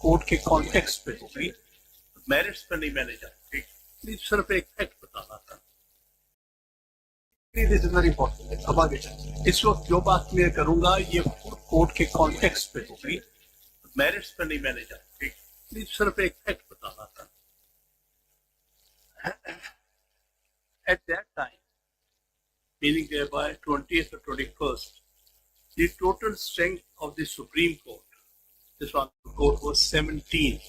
Court के context पे होगी, मेरिट्स पे नहीं मैंने जाऊंगी, सिर्फ एक फैक्ट बताना था। This is very important. अब आगे चलते। इस वक्त जो बात मैं करूंगा ये कोर्ट के कॉन्टेक्स्ट पे होगी, मेरिट्स पे नहीं मैंने जाऊंगी, सिर्फ एक फैक्ट बताना था। At that time, meaning thereby 20th or 21st, the total strength of the Supreme Court, this one court was 17,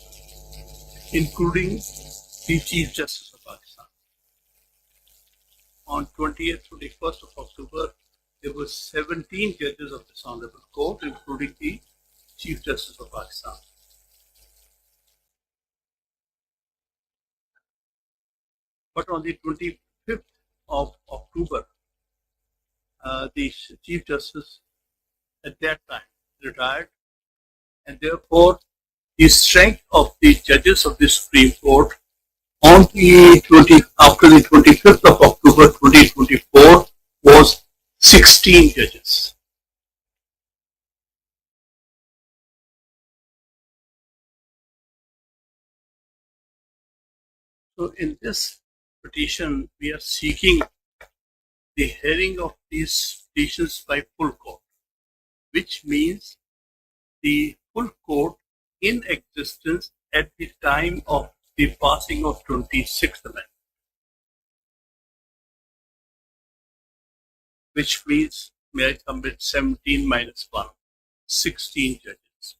including the Chief Justice of Pakistan. On 20th, 21st of October, there were 17 judges of this Honorable Court, including the Chief Justice of Pakistan. But on the 25th of October, the Chief Justice at that time retired, and therefore the strength of the judges of the Supreme Court after the 25th of October 2024 was 16 judges. So in this petition, we are seeking the hearing of these petitions by full court, which means the full court in existence at the time of the passing of 26th Amendment, which means, may I submit 17 minus 1, 16 judges.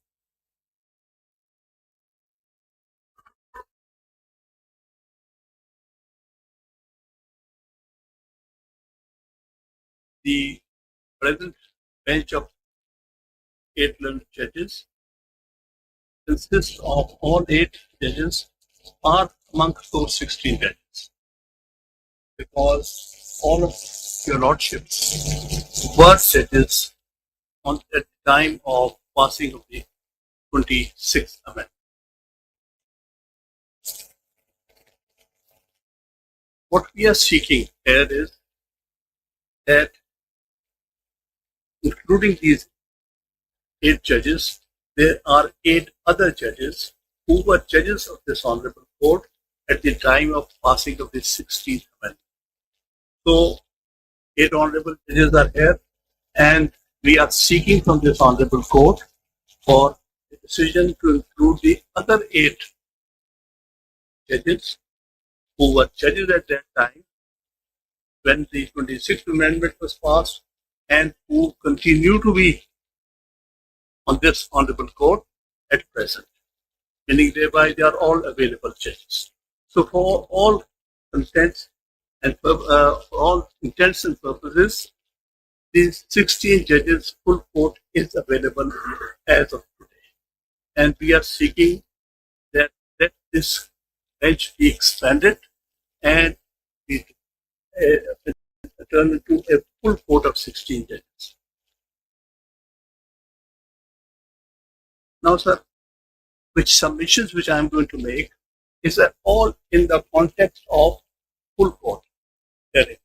The present bench of 8 learned judges consists of all 8 judges are amongst those 16 judges, because all of your lordships were judges at the time of passing of the 26th Amendment. What we are seeking here is that, including these 8 judges, there are 8 other judges who were judges of this Honorable Court at the time of passing of the 16th Amendment. So, 8 Honorable judges are here, and we are seeking from this Honorable Court for a decision to include the other 8 judges who were judges at that time when the 26th Amendment was passed, and who continue to be on this Honorable Court at present, meaning thereby they are all available judges. So for all intents and purposes, these 16 judges full court is available as of today, and we are seeking that this bench be expanded and be turned into a full court of 16 judges. Now, sir, which submissions which I am going to make is all in the context of full court hearing,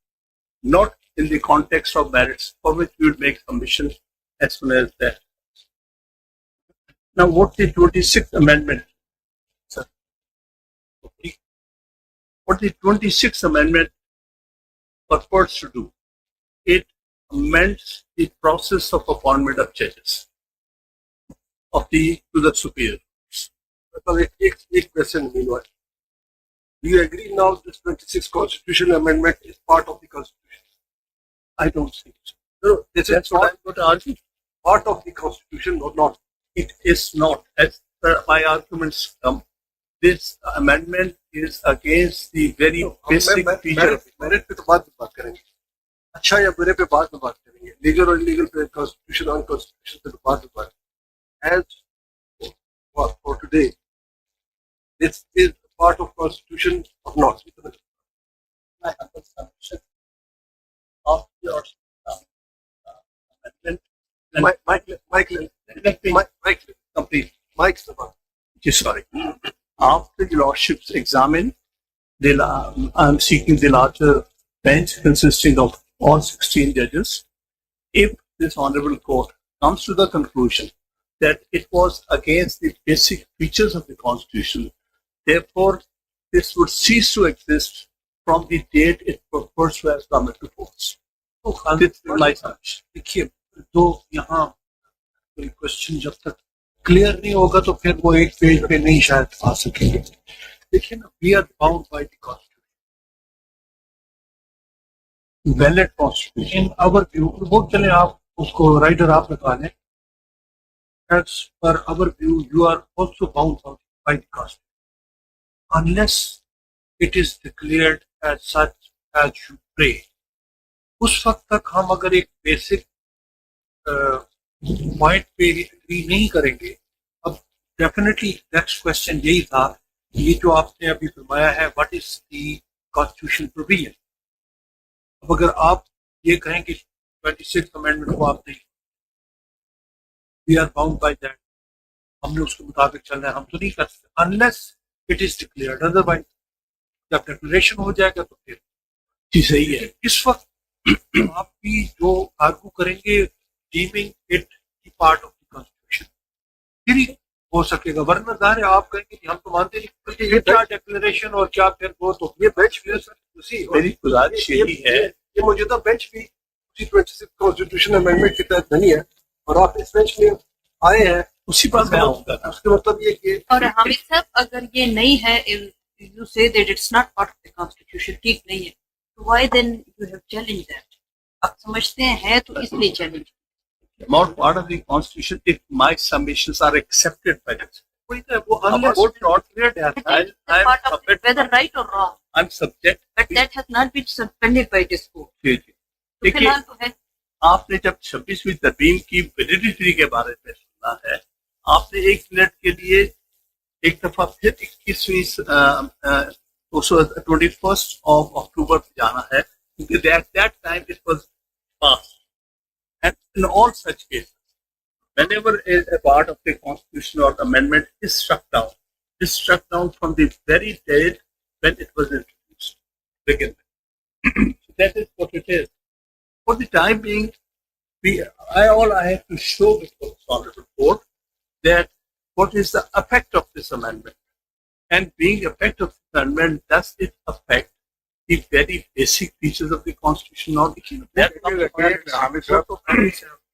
not in the context of merits, for which we would make submissions as soon as that. Now, what the 26th Amendment, sir? What the 26th Amendment purports to do, it amends the process of appointment of judges to the superior. Because it takes a question, meanwhile. Do you agree now this 26th Constitutional Amendment is part of the Constitution? I don't think so. No, That's what I'm going to argue. Part of the Constitution or not? It is not. As per my arguments come, this amendment is against the very basic feature. Merit पे तो बाद में बात करेंगे, अच्छा या बुरे पे बाद में बात करेंगे, लीगल और इलीगल पे, कॉन्स्टिट्यूशन और अनकॉन्स्टिट्यूशन पे तो बाद में बात. As for today, this is part of Constitution or not? I have a submission of your amendment. Let me complete. Mike's the one. Sorry. After the lordships examine, I'm seeking the larger bench consisting of all 16 judges. If this Honorable Court comes to the conclusion that it was against the basic features of the Constitution. Therefore, this would cease to exist from the date it purports to have come into force. तो Khan This is my submission. देखिए, तो यहाँ कोई question जब तक clear नहीं होगा तो फिर वो एक पेज पे नहीं शायद आ सकेंगे. देखिए ना, we are bound by the constitution, Valid Constitution. In our view. वो चले, आप उसको राइटर आप लगा लें. As per our view, you are also bound by the Constitution, unless it is declared as such as you pray. उस वक्त तक हम अगर एक बेसिक पॉइंट पे एग्री नहीं करेंगे. अब डेफिनेटली नेक्स्ट क्वेश्चन यही था, ये जो आपने अभी फरमाया है, what is the constitution provision. अब अगर आप ये कहें कि 26th अमेंडमेंट को आप नहीं, we are bound by that, हमने उसके मुताबिक चलना है, हम तो नहीं कर सकते unless it is declared. Otherwise जब डिक्लेरेशन हो जाएगा तो फिर जी सही है. इस वक्त आप भी जो आर्गू करेंगे dimming it part of the constitution, फिर ही हो सकेगा. वरना ज़ाहिर है आप कहेंगे कि हम तो मानते नहीं, क्योंकि ये क्या डिक्लेरेशन और क्या फिर वो, तो ये बेंच भी उसी मेरी गुजारिश यही है, ये मौजूदा बेंच भी उसी 26 कॉन्स्टिट्यूशन अमेंडमेंट के तहत नहीं है और आप इस बेंच में आए हैं, उसी पर मैं आऊंगा. उसके मतलब ये कि और हामिद साहब, अगर ये नहीं है, you say that it's not part of the constitution, ठीक नहीं है, तो why then you have challenged that? आप समझते हैं तो इसलिए challenge. Not part of the Constitution if my submissions are accepted by this. कोई तो वो Our unless vote not clear that part of it, whether right or wrong, I'm subject. but that has not been suspended by this court. जी जी. तो देखिए, फिलहाल तो है. आपने जब 26वीं तरमीम की वैलिडिटी के बारे में सुना है, आपने एक मिनट के लिए एक दफा फिर 21st of October पे जाना है, क्योंकि at that time it was passed. And in all such cases, whenever a part of the Constitution or amendment is struck down, it's struck down from the very date when it was introduced. Begin with. So that is what it is. For the time being, all I have to show before this honorable court that what is the effect of this amendment, and being effect of this amendment, does it affect the very basic features of the Constitution or the that Hamid साहब,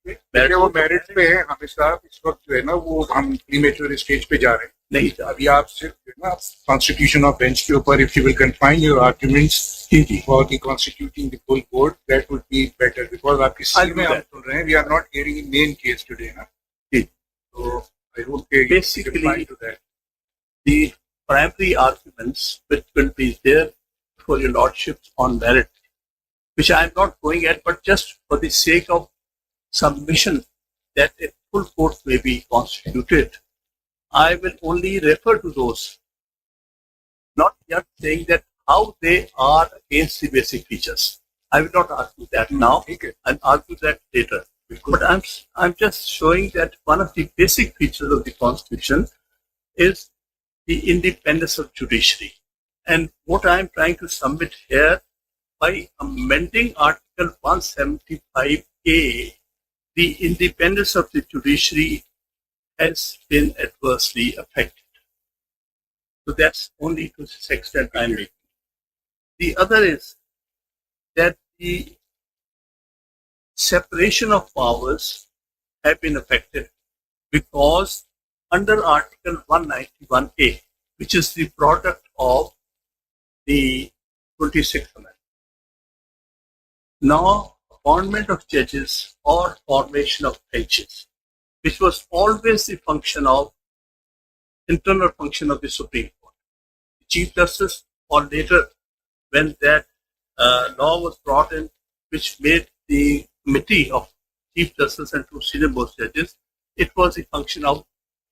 देखिए वो merit पे है. हामिद साहब, इस वक्त जो है ना वो हम प्रीमेच्योर स्टेज पे जा रहे हैं. नहीं अभी आप सिर्फ जो है ना कॉन्स्टिट्यूशन ऑफ बेंच के ऊपर, if you will confine your arguments for the constituting the full court, that would be better, because आपकी सीट में हम सुन रहे हैं, we are not hearing in main case today ना. तो I hope Basically, the primary arguments which will be there for your lordships on merit, which I am not going at, but just for the sake of submission that a full court may be constituted, I will only refer to those, not just saying that how they are against the basic features. I will not argue that now. I'll argue that later. But I'm just showing that one of the basic features of the Constitution is the independence of judiciary. And what I'm trying to submit here, by amending Article 175A, the independence of the judiciary has been adversely affected. So that's only to this extent I'm making. The other is that the separation of powers have been affected because under Article 191A, which is the product of the 26th Amendment, now appointment of judges or formation of benches, which was always the function of internal function of the Supreme Court. The Chief Justice, or later when that law was brought in, which made the committee of Chief Justice and two senior most judges, it was a function of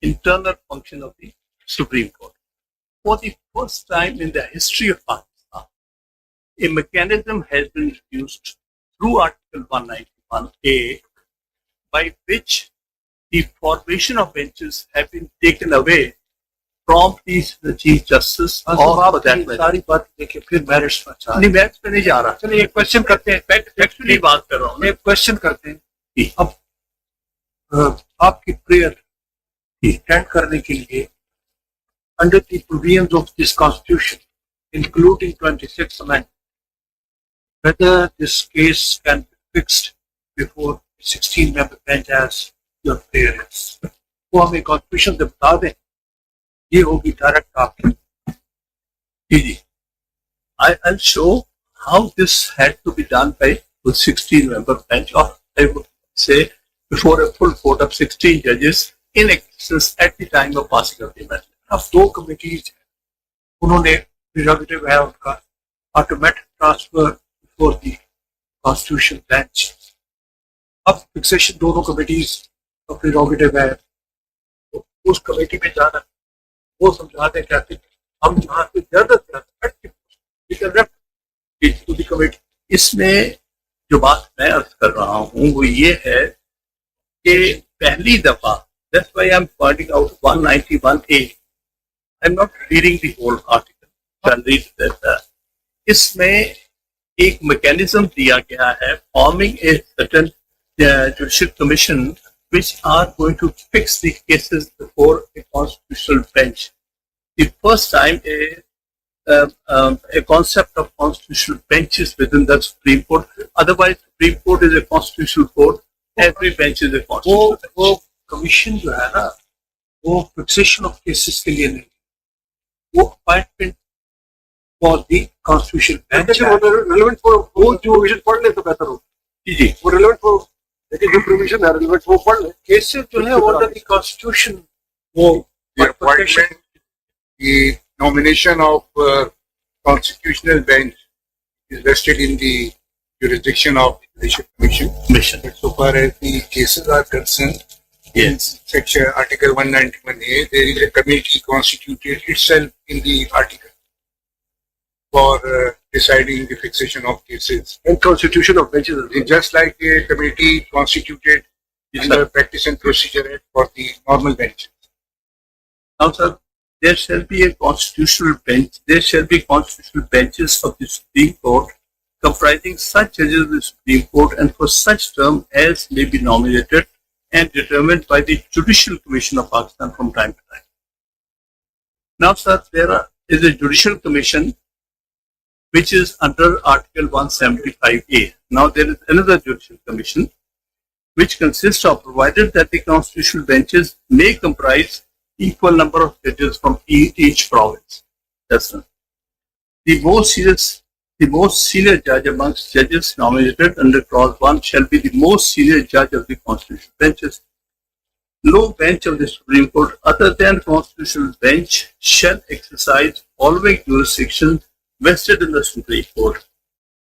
internal function of the Supreme Court. For the first time in the history of Pakistan, a mechanism has been introduced through Article 191A by which the formation of benches have been taken away from the Chief Justice or for that matter. सारी बात देखिए, फिर merits में अच्छा नहीं, merits पे नहीं जा रहा. चलिए एक क्वेश्चन करते हैं, फैक्चुअली बात कर रहा हूँ. एक क्वेश्चन करते हैं. जी. अब आपकी प्रेयर stand करने के लिए under the provisions of this constitution, including 26th Amendment, whether this case can be fixed before 16-member bench as your prayer is. वो हमें constitution से बता दें, ये होगी direct आपकी. Easy. I'll show how this had to be done by a 16-member bench, or I would say before a full court of 16 judges in existence at the time of passing of the amendment. अब दो committees उन्होंने प्रिरोगेटिव है उनका automatic transfer before the constitution bench. अब fixation दोनों committees का प्रिरोगेटिव है, तो उस कमेटी में जाना, वो समझाते कहते हम यहाँ से ज्यादा से ज्यादा टू द कमेटी. इसमें जो बात मैं अर्ज कर रहा हूँ वो ये है कि पहली दफा, that's why I'm pointing out 191A. I'm not reading the whole article. I'll read that. इसमें एक मैकेनिज्म दिया गया है, forming a certain judicial commission which are going to fix the cases before a constitutional bench. The first time a concept of constitutional benches within the Supreme Court. Otherwise, Supreme Court is a constitutional court. Every bench is a constitutional bench. वो commission जो है ना, वो fixation of cases के लिए नहीं, वो appointment for the constitution bench है. रिलेवेंट फॉर वो जो प्रोविजन पढ़ ले तो बेहतर हो. जी, वो रिलेवेंट फॉर, लेकिन जो प्रोविजन है रिलेवेंट वो पढ़ ले. केसेस जो है अंडर द कॉन्स्टिट्यूशन, वो The appointment, the nomination of constitutional bench is vested in the jurisdiction of the Judicial Commission. But so far as the cases are concerned, yes. Section Article 191A, there is a committee constituted itself in the article for deciding the fixation of cases. and constitution of benches as well. It's just like a committee constituted Yes, under sir. Practice and Procedure Act for the normal benches. Now, sir, there shall be a constitutional bench. There shall be constitutional benches of the Supreme Court comprising such judges of the Supreme Court and for such term as may be nominated and determined by the Judicial Commission of Pakistan from time to time. Now, sir, there is a Judicial Commission which is under Article 175A. Now, there is another Judicial Commission which consists of, provided that the constitutional benches may comprise equal number of judges from each province. That's right. The most senior judge amongst judges nominated under Clause 1 shall be the most senior judge of the constitutional benches. No bench of the Supreme Court other than constitutional bench shall exercise following jurisdiction vested in the Supreme Court,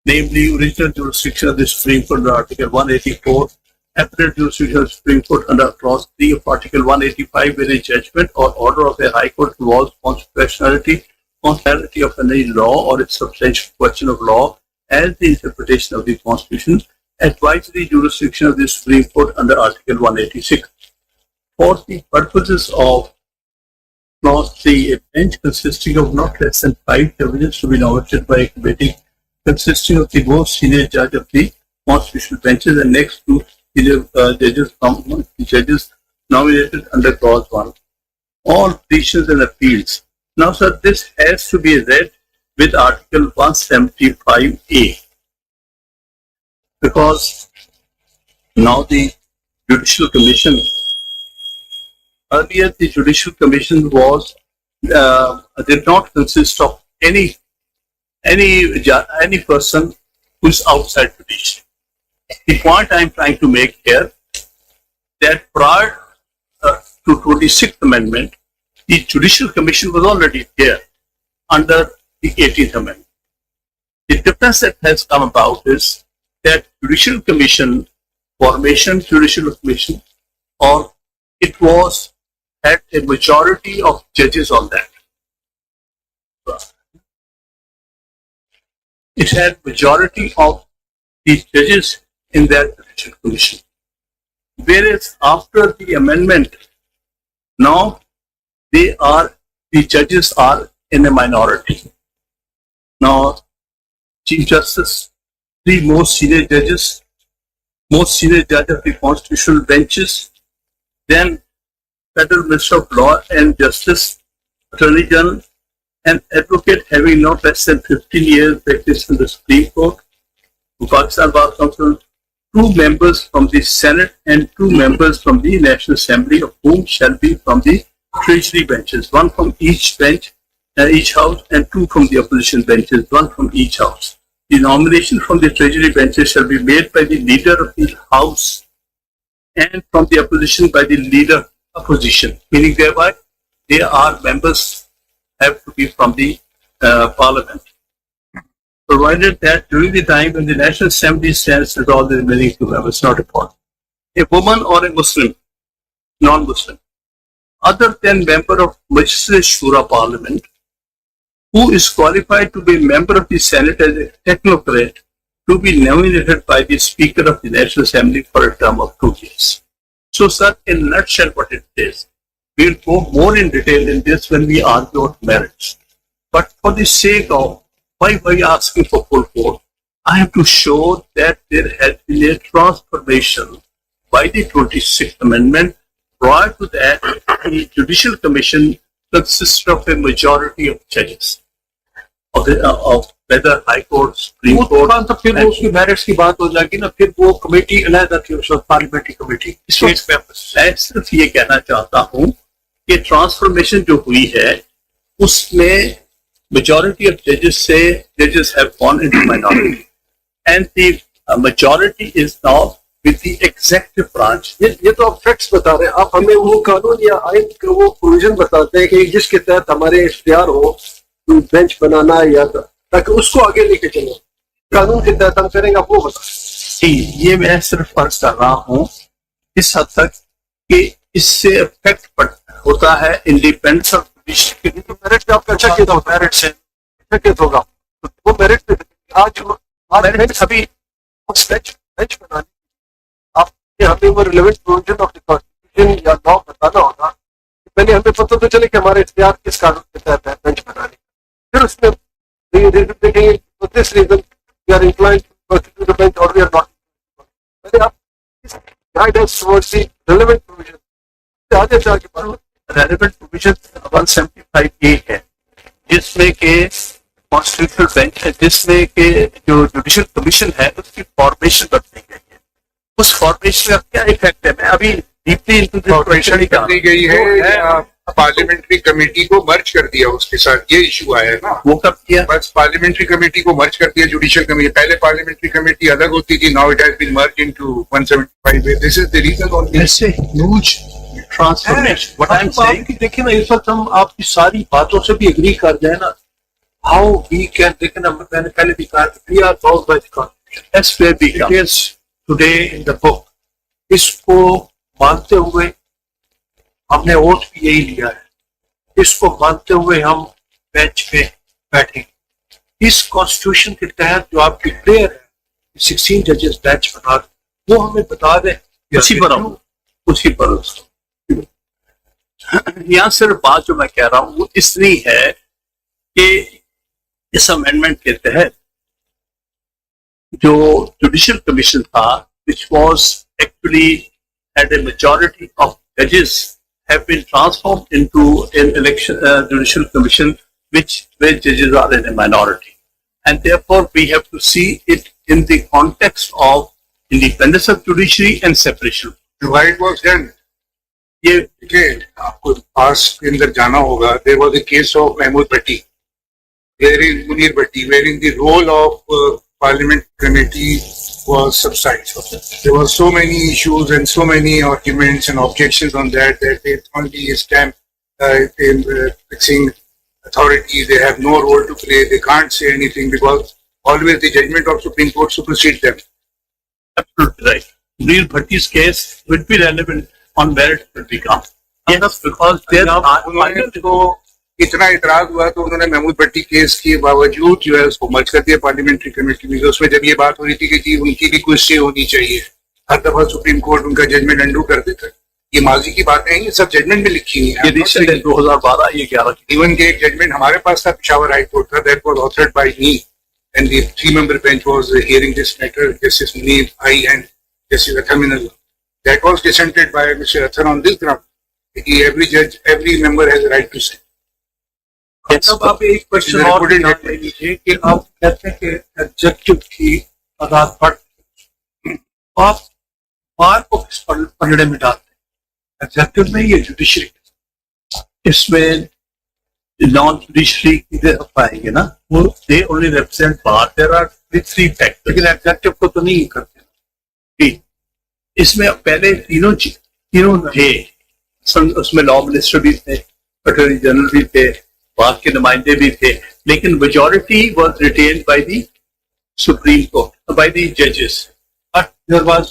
namely original jurisdiction of the Supreme Court under Article 184, appellate jurisdiction of the Supreme Court under Clause 3 of Article 185, where a judgment or order of a High Court involves constitutionality of any law or its substantial question of law as the interpretation of the Constitution, advisory jurisdiction of the Supreme Court under Article 186. For the purposes of Clause 3, a bench consisting of not less than 5 judges to be nominated by a committee consisting of the most senior judge of the constitutional benches and next to the judges nominated under Clause 1. All petitions and appeals. Now, sir, this has to be read with Article 175A because now the Judicial Commission, earlier the Judicial Commission was did not consist of any person who is outside judiciary. The point I am trying to make here that prior to 26th Amendment, the Judicial Commission was already there under the 18th Amendment. The difference that has come about is that Judicial Commission formation, Judicial Commission, or it was had a majority of judges on that. It had majority of the judges in that Judicial Commission. Whereas after the amendment, now the judges are in a minority. Now, Chief Justice, the most senior judge of the constitutional benches, then Federal Minister of Law and Justice, Attorney General, an advocate having not less than 15 years practice in the Supreme Court, Pakistan Bar Council, 2 members from the Senate and 2 members from the National Assembly, of whom shall be from the Treasury benches, 1 from each bench, each house, and 2 from the opposition benches, 1 from each house. The nomination from the Treasury benches shall be made by the leader of the House and from the opposition by the leader opposition, meaning thereby they are members have to be from the Parliament. Provided that during the time when the National Assembly stands with all the remaining 2 members, not important, a woman or a Muslim, non-Muslim, other than member of Majlis Shura Parliament, who is qualified to be a member of the Senate as a technocrat, to be nominated by the Speaker of the National Assembly for a term of 2 years. So, sir, in a nutshell, what it is, we'll go more in detail in this when we argue about merits. But for the sake of why are you asking for full vote, I have to show that there has been a transformation by the 26th Amendment. Prior to that, the Judicial Commission consists of a majority of judges of whether High Court, Supreme Court. तो फिर वो उसकी merits की बात हो जाएगी ना, फिर वो कमेटी अलग थी, उस वक्त पार्लियामेंट्री कमेटी. मैं सिर्फ ये कहना चाहता हूँ कि ट्रांसफॉर्मेशन जो हुई है उसमें majority of judges have gone into minority, and the majority is now with the executive branch. ये तो आप फैक्ट्स बता रहे हैं, आप हमें वो कानून या आइन का वो प्रोविजन बताते हैं कि जिसके तहत हमारे इख्तियार हो बेंच बनाना या ताकि उसको आगे लेके चले, कानून के तहत हम करेंगे, आप वो बताएं. ये मैं सिर्फ फर्ज कर रहा हूँ इस हद तक कि इससे इफेक्ट होता है इंडिपेंडेंस ऑफ तो मेरिट पे आपका अच्छा किया होगा, मेरिट से अच्छा होगा, वो मेरिट पे आज अभी बेंच बनाने आपके हमें वो relevant provision of the constitution या लॉ बताना होगा. पहले हमें पता तो चले कि हमारे इख्तियार किस कानून के तहत है बेंच बनाने, फिर उसमें देखेंगे this reason we are inclined to constitute the bench और वी आर नॉट. पहले आप guide us towards the relevant provision, आगे से आगे बढ़ो. रेलेवेंट प्रोविजन 175A है जिसमें के कॉन्स्टिट्यूशनल बेंच है, जिसमें के जो जुडिशियल कमीशन है उसकी फॉर्मेशन बदली गई है. उस फॉर्मेशन का क्या इफेक्ट है, मैं अभी डीपली इनटू फॉर्मेशन बदली गई है, पार्लियामेंट्री कमेटी को मर्ज कर दिया, उसके साथ ये इशू आया है ना. वो कब किया, बस पार्लियामेंट्री कमेटी को मर्ज कर दिया जुडिशियल कमेटी. पहले पार्लियामेंट्री कमेटी अलग होती थी, now it has been merge into 175. This is the reason on this huge transformation. What I am saying, देखिए ना, इस वक्त हम आपकी सारी बातों से भी एग्री कर जाए ना, हाउ वी कैन, देखना मैंने पहले भी कहा we are bound by the constitution, that's where we come. It is today in the book. इसको मानते हुए हमने वोट भी यही लिया है, इसको मानते हुए हम बेंच पे बैठेंगे. इस कॉन्स्टिट्यूशन के तहत जो आपकी प्रेयर है 16 जजेस बेंच बना, वो हमें बता दें उसी पर यहाँ सिर्फ बात जो मैं कह रहा हूँ वो इतनी है कि इस अमेंडमेंट के तहत जो जुडिशियल कमीशन था, which was actually had a majority of judges, have been transformed into an election judicial commission where judges are in a minority, and therefore we have to see it in the context of independence of judiciary and separation. why it was done. ये देखिए, आपको पास के अंदर जाना होगा. There was a case of Mahmood Bhatti, wherein Munir Bhatti, wherein the role of Parliament committee was subsided. There were so many issues and so many arguments and objections on that they only stamp fixing authority. They have no role to play. They can't say anything because always the judgment of Supreme Court supersedes them. Absolutely right. Munir Bhatti's case would be relevant on merit will become. Yes, because there उन्होंने तो इतना इतराज हुआ तो उन्होंने महमूद भट्टी case के बावजूद जो है उसको मर्ज कर दिया पार्लियामेंट्री कमेटी में. उसमें जब ये बात हो रही थी कि जी उनकी भी कुछ से होनी चाहिए, हर दफा सुप्रीम कोर्ट उनका जजमेंट अंडू कर देता है. ये माजी की बातें हैं, ये सब जजमेंट में लिखी हुई है. 2012 ये 11 इवन के एक जजमेंट हमारे पास था, पेशावर हाई कोर्ट का, that was authored bye me and the 3-member bench was hearing this matter, Justice Munir, I and Justice Athar Minallah. That was dissented by Mr. Athar on this ground. Every judge, every member has a right to say. अब आप एक question और भी ध्यान ले लीजिए कि आप कहते हैं कि एग्जेक्टिव की तादाद बढ़, आप बार को किस पलड़े में डालते हैं? एग्जेक्टिव में ये जुडिशरी, इसमें नॉन जुडिशरी किधर पाएंगे ना, वो they only represent bar, there are three factors, लेकिन एग्जेक्टिव को तो नहीं करते। इसमें पहले तीनों थे, उसमें लॉ मिनिस्टर भी थे, अटॉर्नी जनरल भी थे, बात के नुमाइंदे भी थे, लेकिन majority was retained by the Supreme Court, by the जजेस, but there was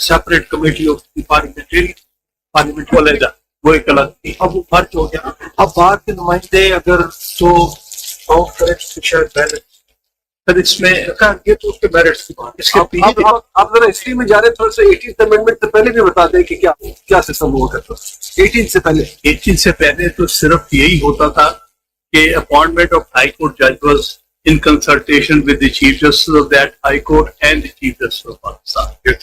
separate committee of parliament वाला वो एक अलग थी। अब वो फर्क हो गया। अब बाहर के नुमाइंदे अगर तो शायद बैलेंस, फिर इसमें ये तो उसके मेरिट्स की बात। इसके आप जरा हिस्ट्री में जा रहे थोड़ा सा 18th अमेंडमेंट से पहले भी बता दें कि क्या सिस्टम हुआ करता था 18 से पहले। 18 से पहले तो सिर्फ यही होता था कि अपॉइंटमेंट ऑफ हाई कोर्ट जज was in consultation with the chief justice of that high court and the chief justice of Pakistan.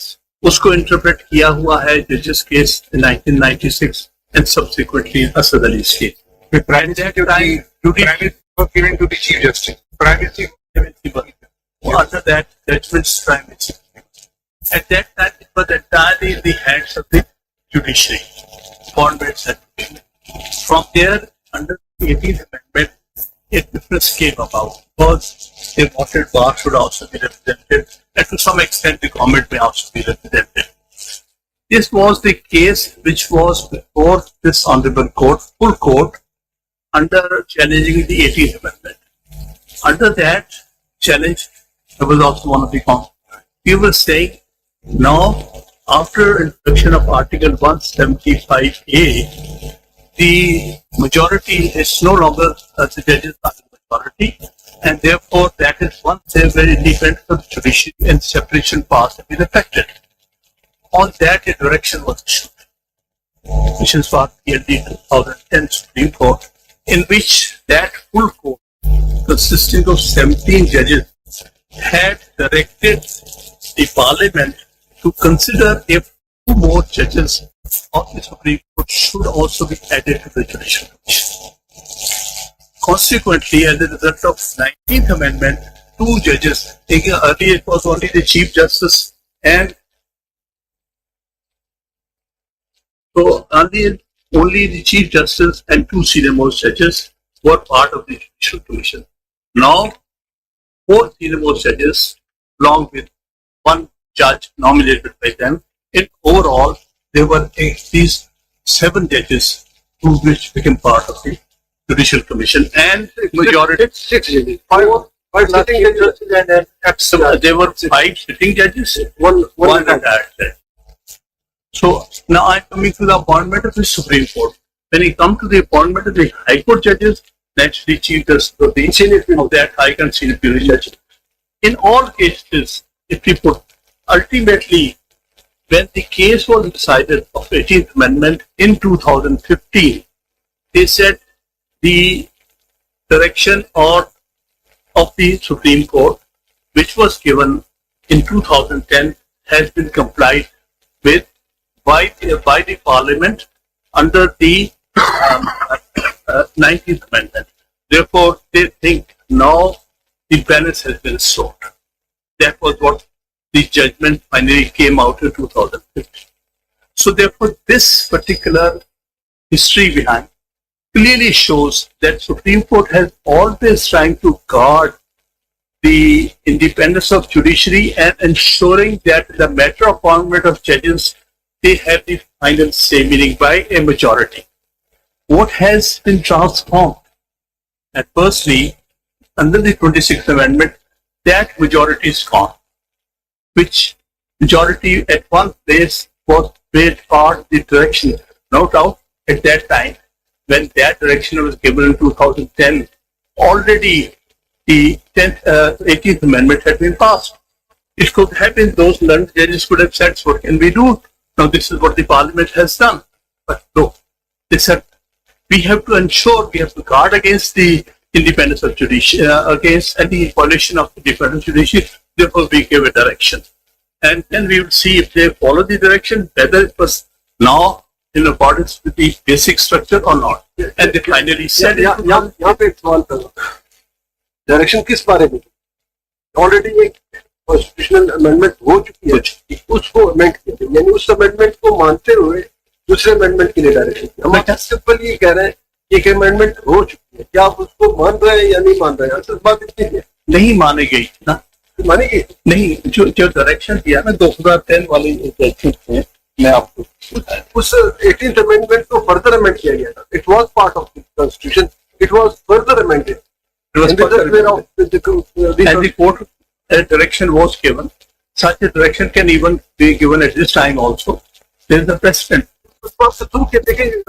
उसको इंटरप्रेट किया हुआ है जजेस case in 1996 and subsequently Asad Ali's case. The primacy was given to the Chief Justice. Primacy Under that judgment's primacy. At that time, it was entirely in the hands of the judiciary, appointments and from there, under the 18th Amendment, a difference came about because they wanted bar should also be represented, and to some extent, the government may also be represented. This was the case which was before this honorable court, full court, under challenging the 18th Amendment. Under that challenge, there was also one of the comments. We were saying, now, after introduction of Article 175A, the majority is no longer the judges are the majority, and therefore that is once they were independent of the judiciary and separation powers have been affected. On that, a direction was issued, which is for the 2010 Supreme Court, in which that full court, consisting of 17 judges, had directed the Parliament to consider if two more judges of the Supreme Court should also be added to the Judicial Commission. Consequently, as a result of 19th Amendment, two judges, earlier it was only the Chief Justice and so only the Chief Justice and two senior most judges were part of the Judicial Commission. Now, four senior most judges, along with one judge nominated by them, in overall, there were these 7 judges who which became part of the Judicial Commission, and majority 6 judges, five sitting judges, and then there were 5 sitting judges, one retired judge. So now I'm coming to the appointment of the Supreme Court. When you come to the appointment of the High Court judges, that's the Chief Justice of the of that High and Senior Judge. In all cases, if we put, ultimately, when the case was decided of 18th Amendment in 2015, they said the direction of the Supreme Court, which was given in 2010, has been complied with by the Parliament under the 19th Amendment. Therefore, they think now the balance has been restored. That was what the judgment finally came out in 2015. So therefore, this particular history behind clearly shows that Supreme Court has always trying to guard the independence of judiciary and ensuring that the matter of appointment of judges, they have the final say, meaning by a majority. What has been transformed? And firstly, under the 26th Amendment, that majority is gone, which majority at one place was made part of the direction. No doubt at that time, when that direction was given in 2010, already the 18th Amendment had been passed. It could have been those learned judges could have said, so what can we do? Now this is what the Parliament has done. But no, they said, we have to ensure, we have to guard against the independence of judiciary, against any violation of the independence of judiciary. Therefore, we give a direction. And then we will see if they follow the direction, whether it was now in accordance with the basic structure or not. And they finally said it. यहाँ पे एक सवाल करूँ, direction किस बारे में? Already एक constitutional amendment हो चुकी है, उसको अमेंड किया गया, यानी उस अमेंडमेंट को मानते हुए दूसरे अमेंडमेंट के लिए डायरेक्शन किया। हम आप सिंपल ये कह रहे हैं कि एक अमेंडमेंट हो चुकी है, क्या आप उसको मान रहे हैं या नहीं मान रहे हैं? असल बात इतनी है, नहीं मानी गई ना, मानी गई नहीं, जो डायरेक्शन दिया ना 2010 वाले डायरेक्शन थे, मैं आपको उस 18th अमेंडमेंट को फर्दर अमेंड किया गया था। It was part of the constitution, it was further amended and the court direction was given. Such a direction can even be given at this time also. There is a precedent. उस बात से तुम क्या देखेंगे?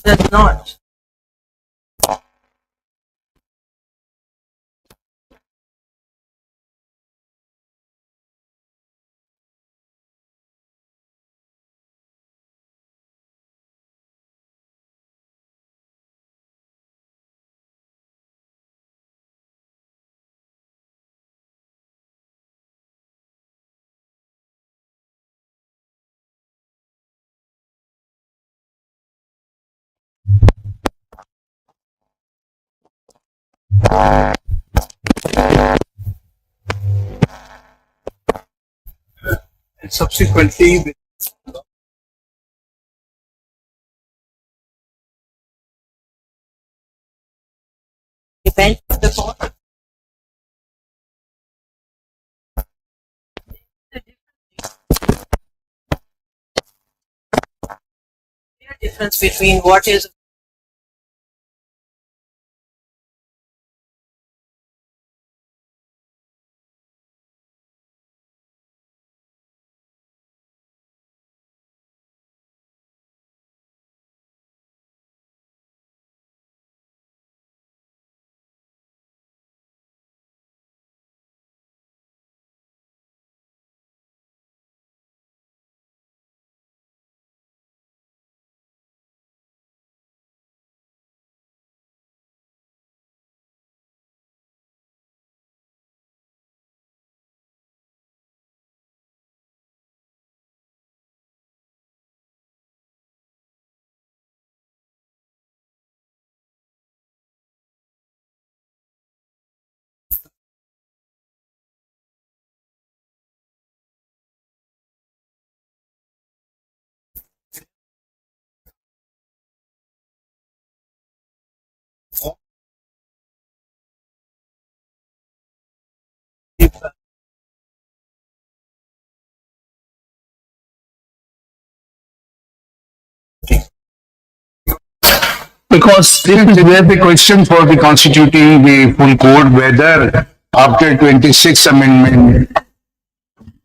Does not. And subsequently, The bench of the court. The difference between what is Because this is where the question for the constituting the full court, whether after 26th amendment,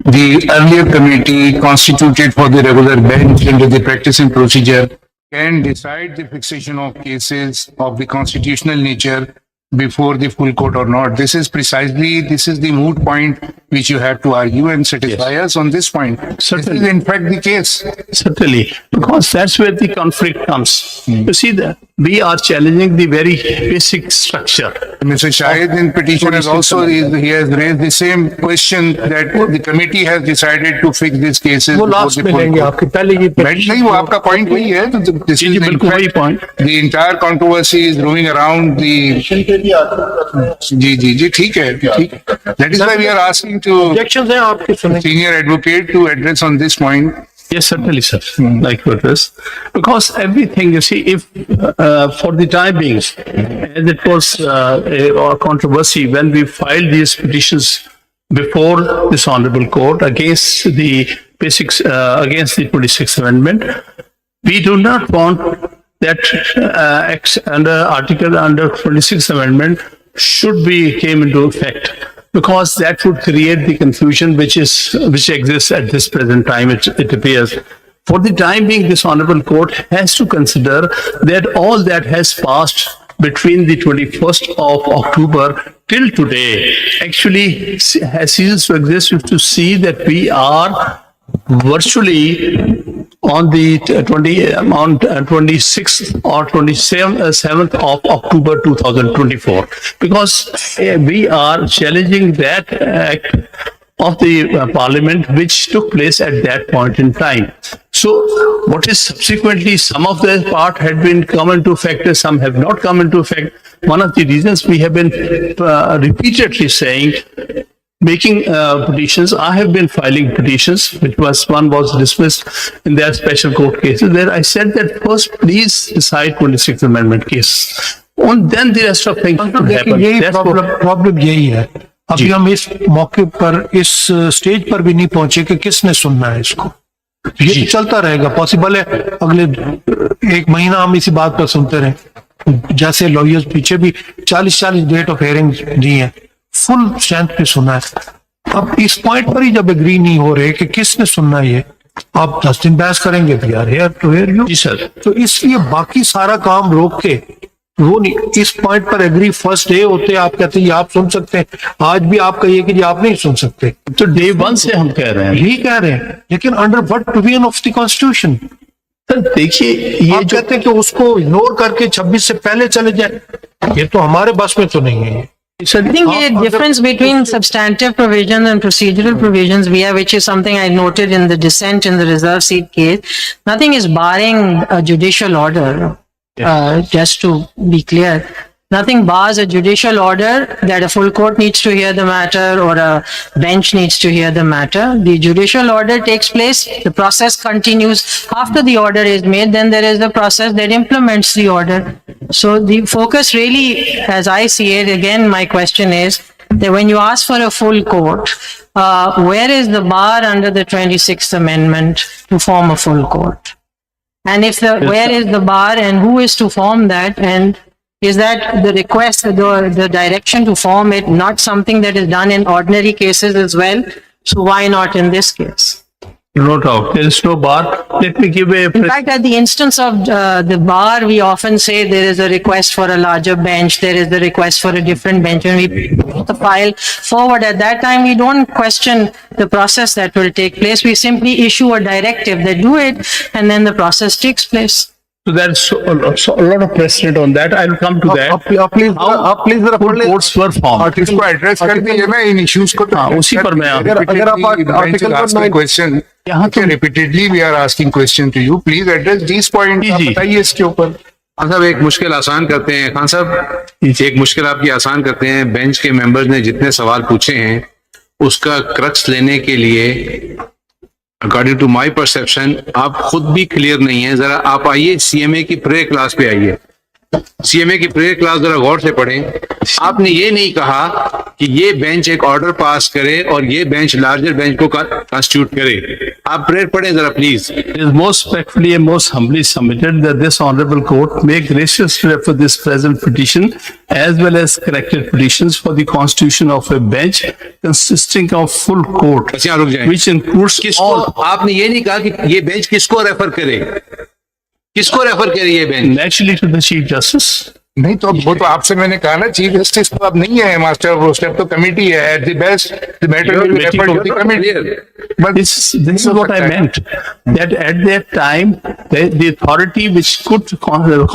the earlier committee constituted for the regular bench under the practice and procedure can decide the fixation of cases of the constitutional nature before the full court or not. This is the moot point which you have to argue and satisfy us on this point. Certainly. This is in fact the case. certainly, because that's where the conflict comes. You see that we are challenging the very basic structure. Mr. Shahid in petition has also, he has raised the same question that the committee has decided to fix these cases. वो before last the में full लेंगे court. आपके पहले ये नहीं, वो आपका point वही है. This ji, is ji, in बिल्कुल वही fact, point. The entire controversy is roaming around the. जी, ठीक है, ठीक है. That is why we are asking to objections हैं आपके सुने. senior advocate to address on this point. Yes, certainly, sir. Like to address. Because everything, you see, if for the time being, as it was a controversy when we filed these petitions before this honorable court against the basics, against the 26th Amendment, we do not want that under 26th Amendment should be came into effect, because that would create the confusion which exists at this present time. It appears. For the time being, this honorable court has to consider that all that has passed between the 21st of October till today actually has ceased to exist, to see that we are virtually on the 26th or 27th of October 2024, because we are challenging that act of the parliament which took place at that point in time. So what is subsequently, some of the part had been come into effect, some have not come into effect. One of the reasons we have been repeatedly saying, making petitions. I have been filing petitions, one was dismissed in their special court cases, where I said that first please decide 26th Amendment case. And then the rest of things will happen. यही That's what- problem यही है. अभी हम इस मौके पर इस stage पर भी नहीं पहुंचे कि किसने सुनना है इसको. ये तो चलता रहेगा. पॉसिबल है अगले एक महीना हम इसी बात पर सुनते रहे. जैसे लॉयर्स पीछे भी 40 डेट ऑफ हियरिंग दी है, फुल स्ट्रेंथ पे सुना है. अब इस पॉइंट पर ही जब एग्री नहीं हो रहे कि किसने सुनना है, ये आप 10 दिन बहस करेंगे तो यार हेयर टू हेयर यू. जी सर. तो इसलिए बाकी सारा काम रोक के वो नहीं, इस पॉइंट पर एग्री फर्स्ट डे होते आप कहते हैं आप सुन सकते हैं. आज भी आप कहिए कि जी आप नहीं सुन सकते, तो डे वन से हम कह रहे हैं. यही कह रहे हैं. लेकिन under what provision of the constitution? Sir देखिए, ये आप जो कहते हैं कि उसको इग्नोर करके 26 से पहले चले जाए, ये तो हमारे बस में तो नहीं है. I think the difference between substantive provisions and procedural provisions which is something I noted in the dissent in the reserve seat case. Nothing is barring a judicial order. Just to be clear, nothing bars a judicial order that a full court needs to hear the matter or a bench needs to hear the matter. The judicial order takes place, the process continues. After the order is made, then there is the process that implements the order. So the focus really, as I see it, again, my question is that when you ask for a full court, where is the bar under the 26th Amendment to form a full court? And if where is the bar and who is to form that? And is that the request, the direction to form it, not something that is done in ordinary cases as well? So why not in this case? no doubt there is no bar. Let me give a In fact, at the instance of the bar, we often say there is a request for a larger bench, there is the request for a different bench, and we put the file forward. At that time, we don't question the process that will take place. We simply issue a directive that do it, and then the process takes place. So there's a lot of precedent on that. I'll come to that. आप please जरा पढ़ ले. Courts were formed. इसको address कर दीजिए ना इन issues को. हाँ, उसी पर मैं अगर आप आर्टिकल क्वेश्चन यहाँ तो repeatedly we are asking question to you, please address this point. जी. बताइए इसके ऊपर. खान साहब एक मुश्किल आसान करते हैं. खान साहब एक मुश्किल आपकी आसान करते हैं. बेंच के मेंबर्स ने जितने सवाल पूछे हैं उसका क्रक्स लेने के लिए अकॉर्डिंग टू माय परसेप्शन आप खुद भी क्लियर नहीं है. जरा आप आइए सीएमए की प्रेयर क्लास पे आइए. सीएमए की प्रेयर क्लास जरा गौर से पढ़ें. आपने ये नहीं कहा कि ये बेंच एक ऑर्डर पास करे और ये बेंच लार्जर बेंच को कॉन्स्टिट्यूट करे. आप प्रेयर पढ़ें जरा please. It is most respectfully and most humbly submitted that this honorable court may graciously refer this present petition as well as corrected petitions for the constitution of a bench consisting of full court, बस यहाँ रुक जाएं. which includes किसको all. आपने ये नहीं कहा कि ये बेंच किसको रेफर करे, किसको रेफर करे ये bench. Naturally to the Chief Justice. नहीं तो वो तो आपसे मैंने कहा ना, चीफ जस्टिस तो अब नहीं है मास्टर ऑफ स्टेप, तो कमिटी है. At the best the matter will be referred to the committee. But This is what I meant. That at that time, the authority which could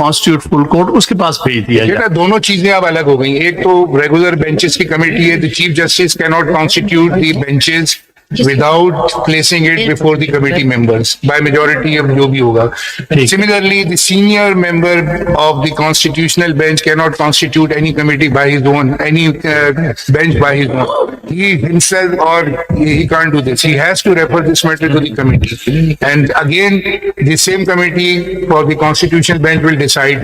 constitute full court, उसके पास भेज दिया बेटा जाए. दोनों चीजें अब अलग हो गई. एक तो रेगुलर बेंचेस की कमेटी है. The chief justice can not constitute the benches without placing it before the committee members by majority of जो भी होगा. Similarly, the senior member of the constitutional bench cannot constitute any committee by his own, any bench by his own. He himself or he can't do this. He has to refer this matter to the committee. And again, the same committee for the constitutional bench will decide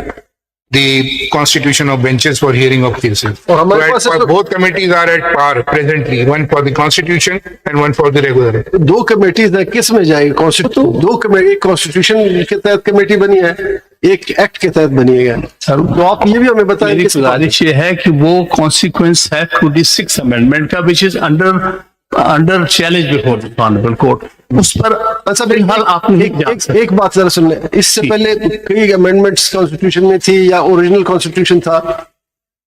the constitution of benches for hearing of cases. और हमारे पास So both committees are at par presently, one for the constitution and one for the regular. दो committees है, किस में जाएगी constitution? दो committee, constitution के तहत कमेटी बनी है, एक एक्ट के तहत बनी है. तो आप ये भी हमें बताएं. मेरी गुजारिश ये है कि वो कॉन्सिक्वेंस है 26 अमेंडमेंट का, which is under challenge before the honourable court. उस पर अच्छा फिलहाल आप नहीं जा सकते. एक बात जरा सुन लें. इससे पहले कई अमेंडमेंट्स कॉन्स्टिट्यूशन में थी या ओरिजिनल कॉन्स्टिट्यूशन था,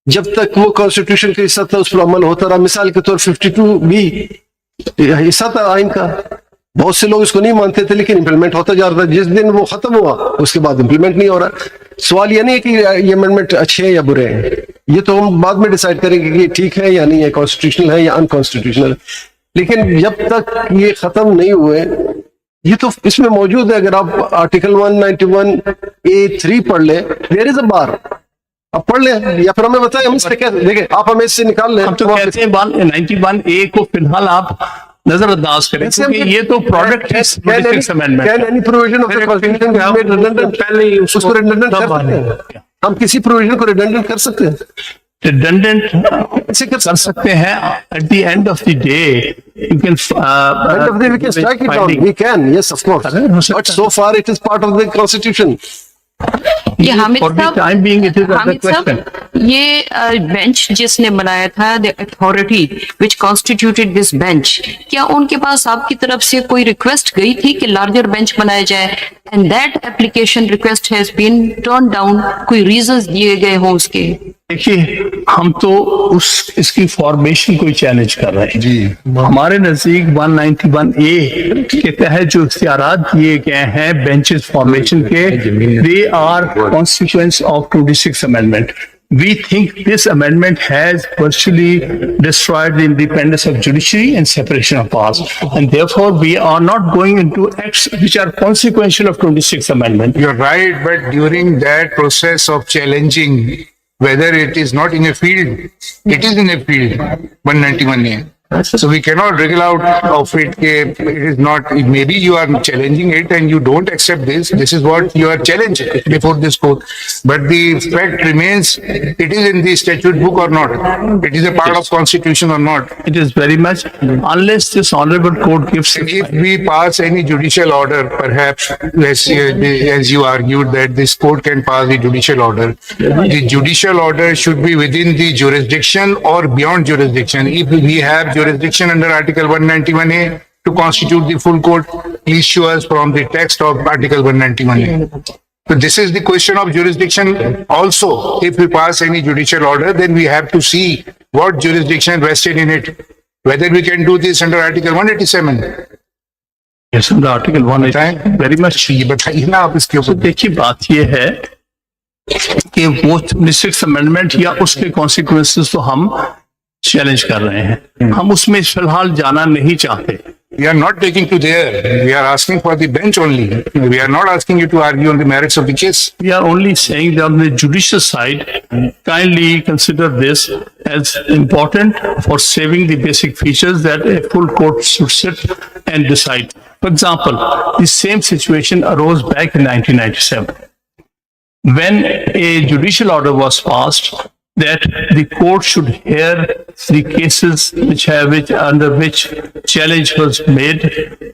जब तक वो कॉन्स्टिट्यूशन का हिस्सा था उस पर अमल होता रहा. मिसाल के तौर 52B हिस्सा था आइन का. बहुत से लोग इसको नहीं मानते थे, लेकिन इंप्लीमेंट होता जा रहा था. जिस दिन वो खत्म हुआ उसके बाद इंप्लीमेंट नहीं हो रहा. सवाल ये नहीं है कि ये अमेंडमेंट अच्छे हैं या बुरे हैं, ये तो हम बाद में डिसाइड करेंगे कि ठीक है या नहीं है, कॉन्स्टिट्यूशनल है या अनकॉन्स्टिट्यूशनल. लेकिन जब तक ये खत्म नहीं हुए, ये तो इसमें मौजूद है. अगर आप आर्टिकल 191A3 पढ़ ले, देयर इज अ बार. आप पढ़ ले या फिर हमें बताएं, हम इससे क्या देखें, आप हमें इससे निकाल लें. हम तो कहते हैं 91A को फिलहाल आप नजरअंदाज करें, क्योंकि ये तो प्रोडक्ट है 26 amendment. Can any provision of the constitution be made redundant? पहले उसको रिडंडेंट कर सकते हैं. हम किसी प्रोविजन को रिडंडेंट कर सकते हैं. रिडंडेंट ऐसे कर सकते हैं. At the end of the day you can End of the day, we can strike it down. We can, yes, of course. But so far, it is part of the constitution. ये Hamid For the साहब, time being, it is under Hamid साहब, question. ये bench जिसने बनाया था, the authority which constituted this bench, क्या उनके पास आपकी तरफ से कोई रिक्वेस्ट गई थी कि लार्जर बेंच बनाया जाए? And that application request has been turned. कोई रीजंस दिए गए हों उसके? देखिए, हम तो इसकी फॉर्मेशन को चैलेंज कर रहे हैं जी. हमारे नजदीक 191A के तहत जो इख्तियारात दिए गए हैं बेंचेस फॉर्मेशन के, they are consequence of 26 amendment. We think this amendment has virtually destroyed the independence of judiciary and separation of powers, and therefore we are not going into acts which are consequential of 26th amendment. You're right, but during that process of challenging whether it is not in a field, it is in a field, 191A. So we cannot wriggle out of it. It is not. Maybe you are challenging it and you don't accept this. This is what you are challenging before this court. But the fact remains, it is in the statute book or not. It is a part of constitution or not. It is very much, unless this honorable court gives. And if we pass any judicial order, perhaps as you argued that this court can pass the judicial order, the judicial order should be within the jurisdiction or beyond jurisdiction. If we have jurisdiction under Article 191A to constitute the full court, please show us from the text of Article 191A. So this is the question of jurisdiction also. If we pass any judicial order, then we have to see what jurisdiction vested in it. Whether we can do this under Article 187. Yes, under Article 187. Very much. ये बताइए ना आप इसके तो ऊपर. देखिए, बात ये है कि वो 26th अमेंडमेंट या उसके कॉन्सिक्वेंसेस तो हम चैलेंज कर रहे हैं. हम उसमें फिलहाल जाना नहीं चाहते. We are not taking to there. We are asking for the bench only. We are not asking you to argue on the merits of the case. We are only saying that on the judicial side, kindly consider this as important for saving the basic features that a full court should sit and decide. For example, the same situation arose back in 1997 when a judicial order was passed that the court should hear the cases under which challenge was made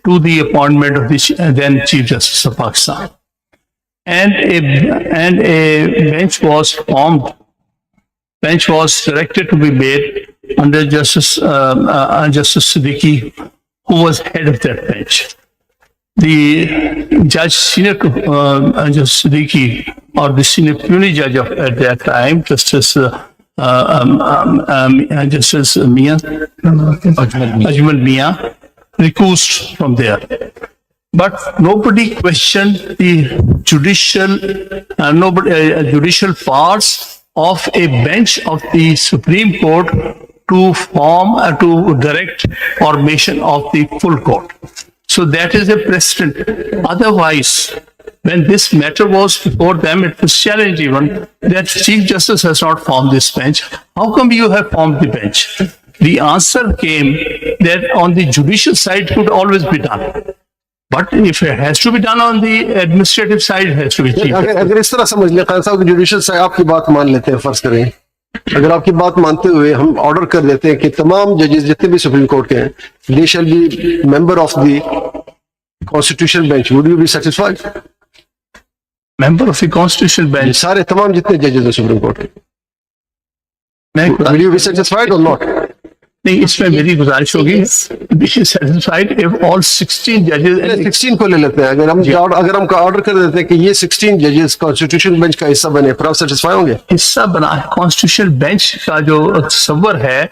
to the appointment of the then Chief Justice of Pakistan. And a bench was formed. Bench was directed to be made under Justice Siddiqui, who was head of that bench. the judge, senior Judge Siddiqui, or the senior puny judge at that time, Justice Justice Mia, Ajmal Mia, recused from there. But nobody questioned the judicial parts of a bench of the Supreme Court to form to direct formation of the full court. So that is a precedent. Otherwise, when this matter was before them, it was challenged even that Chief Justice has not formed this bench. How come you have formed the bench? The answer came that on the judicial side could always be done. But if it has to be done on the administrative side, it has to be Chief Justice. अगर इस तरह समझ लें खान साहब judicial से आपकी बात मान लेते हैं, फर्ज करें अगर आपकी बात मानते हुए हम ऑर्डर कर देते हैं कि तमाम जजेस जितने भी सुप्रीम कोर्ट के हैं, they shall be member of the constitution bench, would you be satisfied? Member of the Constitutional Bench. सारे तमाम जितने जजेस हैं सुप्रीम कोर्ट के, will you be satisfied or not? नहीं, इसमें मेरी गुजारिश होगी, be satisfied if all 16 judges. 16 को ले लेते हैं, अगर हम ऑर्डर कर देते हैं कि ये 16 जजेस कॉन्स्टिट्यूशन बेंच का हिस्सा बने, फिर आप सेटिस्फाई होंगे? हिस्सा बना कॉन्स्टिट्यूशन बेंच का जो तस्वर है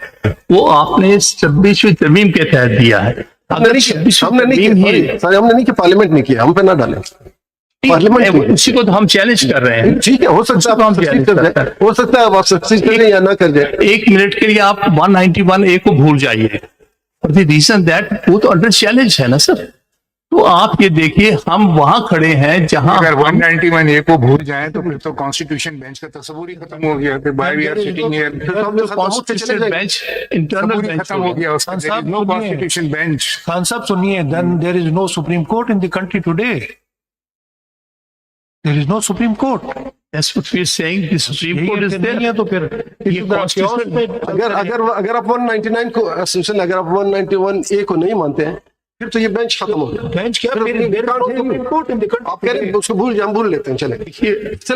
वो आपने 26वीं तरमीम के तहत दिया है। हमने नहीं किया, पार्लियामेंट ने किया, हम पे ना डालें। पार्लियामेंट उसी को तो हम चैलेंज कर रहे हैं। ठीक है, हो सकता है आप सक्सीड कर जाए, हो सकता है आप सक्सीड कर जाए या ना कर जाए। एक मिनट के लिए आप 191A को भूल जाइए, और द रीजन दैट वो तो अंडर चैलेंज है ना सर। तो आप ये देखिए, हम वहां खड़े हैं जहां अगर 191A को भूल जाए तो फिर तो कॉन्स्टिट्यूशन बेंच का तस्वुर ही खत्म हो गया। By we are sitting here, constitution bench internal bench खत्म हो गया, उसका there is no constitution bench. Khan sahab सुनिए, then there is no supreme court in the country today. There is no Supreme Court. That's what we are saying. The Supreme Court is there. तो फिर अगर आप 199 को अगर आप 191A को नहीं मानते हैं, फिर तो ये बेंच खत्म हो गया। बेंच क्या? आप कह रहे हैं उसको हम भूल लेते हैं, चले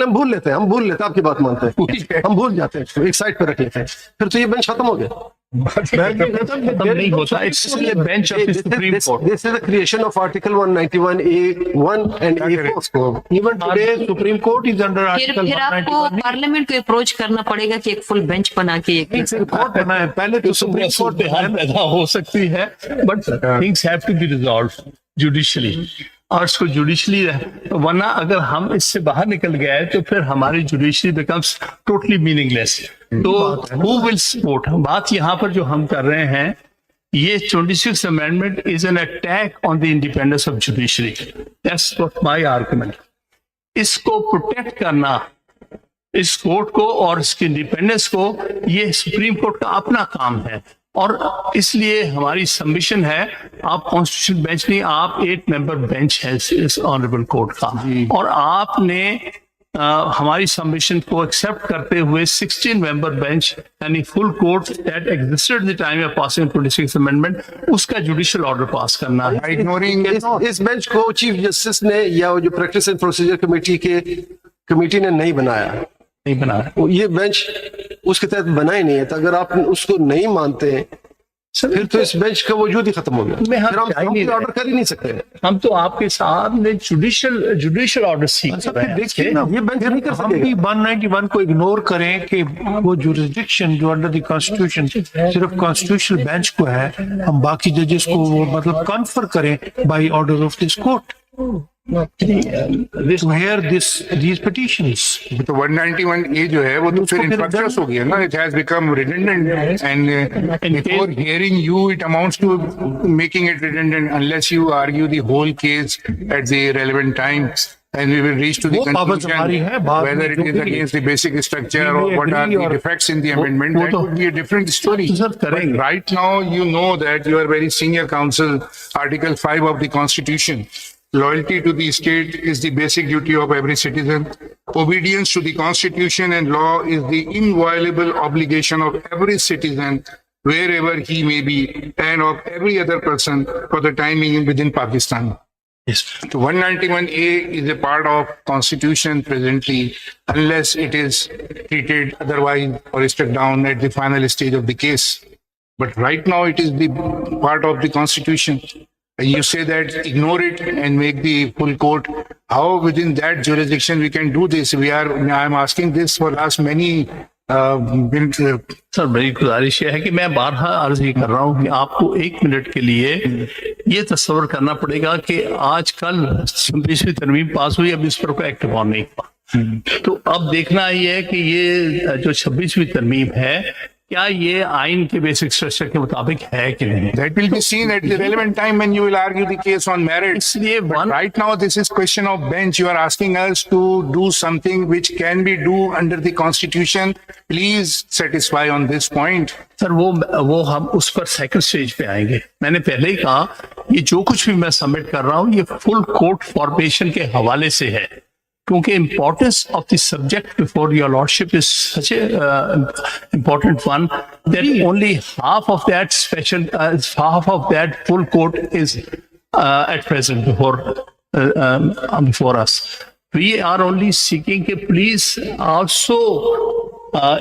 हम भूल लेते हैं, आपकी बात मानते हैं, हम भूल जाते हैं, एक साइड पे रख लेते हैं, फिर तो ये बेंच खत्म हो गया। नहीं होता, it's still a bench of the Supreme Court. This is the creation of Article 191A1 and A4. Even today, Supreme Court is under Article फिर आपको 191. पार्लियामेंट को अप्रोच करना पड़ेगा कि एक फुल बेंच बना के एक कोर्ट बना है, पहले तो सुप्रीम कोर्ट पैदा हो सकती है, but things have to be resolved judicially, और इसको जुडिशली, वरना अगर हम इससे बाहर निकल गए तो फिर हमारी जुडिशरी बिकम्स टोटली मीनिंगलेस। तो हु विल सपोर्ट? बात यहाँ पर जो हम कर रहे हैं, ये 26th amendment is an attack on the independence of judiciary. That's what my argument. इसको प्रोटेक्ट करना, इस कोर्ट को और इसकी इंडिपेंडेंस को, ये सुप्रीम कोर्ट का अपना काम है, और इसलिए हमारी सबमिशन है, आप कॉन्स्टिट्यूशन बेंच नहीं, आप 8 मेंबर बेंच है इस ऑनरेबल कोर्ट का, और आपने हमारी सबमिशन को एक्सेप्ट करते हुए 16 मेंबर बेंच यानी full court that existed the time of passing 26th amendment, उसका जुडिशियल ऑर्डर पास करना है। इग्नोरिंग इस बेंच को चीफ जस्टिस ने या जो प्रैक्टिस एंड प्रोसीजर कमेटी ने नहीं बनाया, ये बेंच उसके तहत बना ही नहीं है। तो अगर आप उसको नहीं मानते हैं, फिर तो इस बेंच का वजूद ही खत्म हो गया, फिर हम ऑर्डर कर ही नहीं सकते। हम तो आपके सामने जुडिशियल ऑर्डर सीख रहे हैं। देखिए ना, ये बेंच नहीं कर सकते। 191 को इग्नोर करें कि वो जुरिस्डिक्शन जो अंडर द कॉन्स्टिट्यूशन सिर्फ कॉन्स्टिट्यूशनल बेंच को है, हम बाकी जजेस को वो मतलब कन्फर करें by order of this court to hear these petitions. तो 191A जो है वो तो फिर infructuous हो गया ना, it has become redundant, and before hearing you it amounts to making it redundant unless you argue the whole case at the relevant time, and we will reach to the conclusion whether it is against the basic structure or what are the defects in the amendment. That would be a different story. But right now you know that you are very senior counsel. Article 5 of the Constitution, loyalty to the state is the basic duty of every citizen. Obedience to the Constitution and law is the inviolable obligation of every citizen, wherever he may be, and of every other person for the time being within Pakistan. Yes. So 191A is a part of Constitution presently, unless it is treated otherwise or struck down at the final stage of the case. But right now it is the part of the Constitution. You say that ignore it and make the full court. How within that jurisdiction we can do this? I'm asking this for last many sir मेरी गुजारिश ये है कि मैं बारहा अर्ज ये कर रहा हूँ कि आपको 1 मिनट के लिए ये तस्वर करना पड़ेगा कि आजकल 26वीं तरमीम पास हुई, अब इस पर कोई एक्ट ऑन नहीं हुआ। तो अब देखना ये है कि ये जो 26वीं तरमीम है क्या ये आइन के बेसिक स्ट्रक्चर के मुताबिक है कि नहीं। that will be seen at the relevant time when you will argue the case on merits. इसलिए But right now this is question of bench. You are asking us to do something which can be do under the constitution. Please satisfy on this point. Sir वो हम उस पर second stage पे आएंगे। मैंने पहले ही कहा ये जो कुछ भी मैं सबमिट कर रहा हूँ ये फुल कोर्ट फॉर्मेशन के हवाले से है, क्योंकि importance of the subject before your lordship is such a important one that only half of that full court is at present before us. We are only seeking के please also